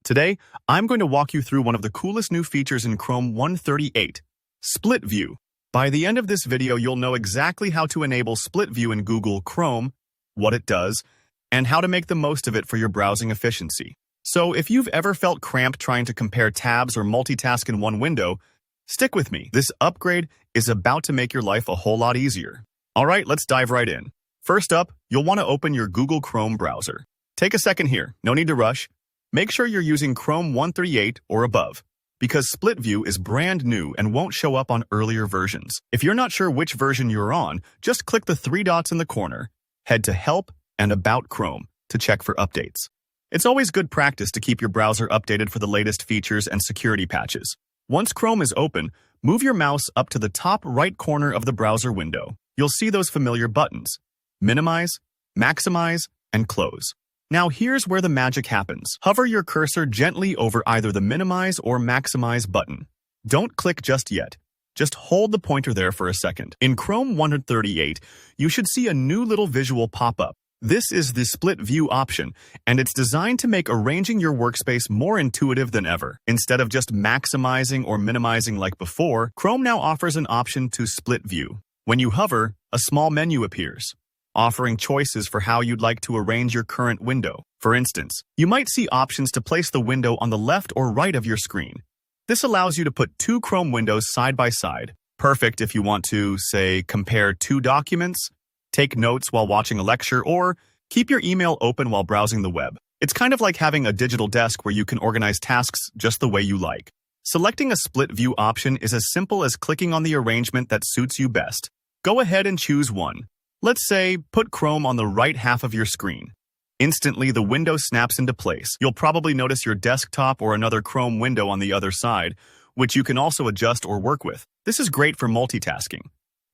Today, I'm going to walk you through one of the coolest new features in Chrome 138, Split View. By the end of this video, you'll know exactly how to enable Split View in Google Chrome, what it does, and how to make the most of it for your browsing efficiency. So if you've ever felt cramped trying to compare tabs or multitask in one window, stick with me. This upgrade is about to make your life a whole lot easier. All right, let's dive right in. First up, you'll want to open your Google Chrome browser. Take a second here, no need to rush. Make sure you're using Chrome 138 or above, because Split View is brand new and won't show up on earlier versions. If you're not sure which version you're on, just click the three dots in the corner, head to Help and About Chrome to check for updates. It's always good practice to keep your browser updated for the latest features and security patches. Once Chrome is open, move your mouse up to the top right corner of the browser window. You'll see those familiar buttons: Minimize, Maximize, and Close. Now here's where the magic happens. Hover your cursor gently over either the Minimize or Maximize button. Don't click just yet. Just hold the pointer there for a second. In Chrome 138, you should see a new little visual pop up. This is the Split View option, and it's designed to make arranging your workspace more intuitive than ever. Instead of just maximizing or minimizing like before, Chrome now offers an option to Split View. When you hover, a small menu appears, offering choices for how you'd like to arrange your current window. For instance, you might see options to place the window on the left or right of your screen. This allows you to put two Chrome windows side by side. Perfect if you want to, say, compare two documents, take notes while watching a lecture, or keep your email open while browsing the web. It's kind of like having a digital desk where you can organize tasks just the way you like. Selecting a Split View option is as simple as clicking on the arrangement that suits you best. Go ahead and choose one. Let's say, put Chrome on the right half of your screen. Instantly, the window snaps into place. You'll probably notice your desktop or another Chrome window on the other side, which you can also adjust or work with. This is great for multitasking.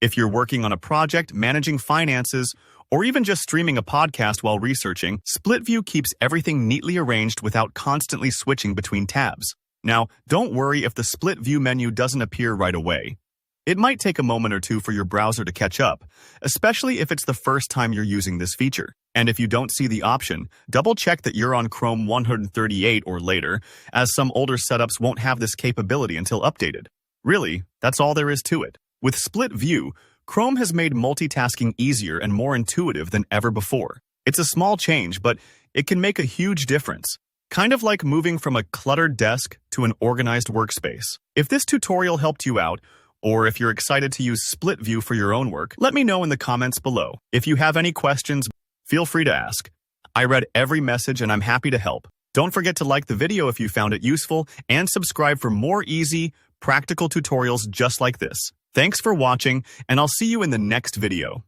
If you're working on a project, managing finances, or even just streaming a podcast while researching, Split View keeps everything neatly arranged without constantly switching between tabs. Now, don't worry if the Split View menu doesn't appear right away. It might take a moment or two for your browser to catch up, especially if it's the first time you're using this feature. And if you don't see the option, double-check that you're on Chrome 138 or later, as some older setups won't have this capability until updated. Really, that's all there is to it. With Split View, Chrome has made multitasking easier and more intuitive than ever before. It's a small change, but it can make a huge difference. Kind of like moving from a cluttered desk to an organized workspace. If this tutorial helped you out, or if you're excited to use Split View for your own work, let me know in the comments below. If you have any questions, feel free to ask. I read every message and I'm happy to help. Don't forget to like the video if you found it useful and subscribe for more easy, practical tutorials just like this. Thanks for watching, and I'll see you in the next video.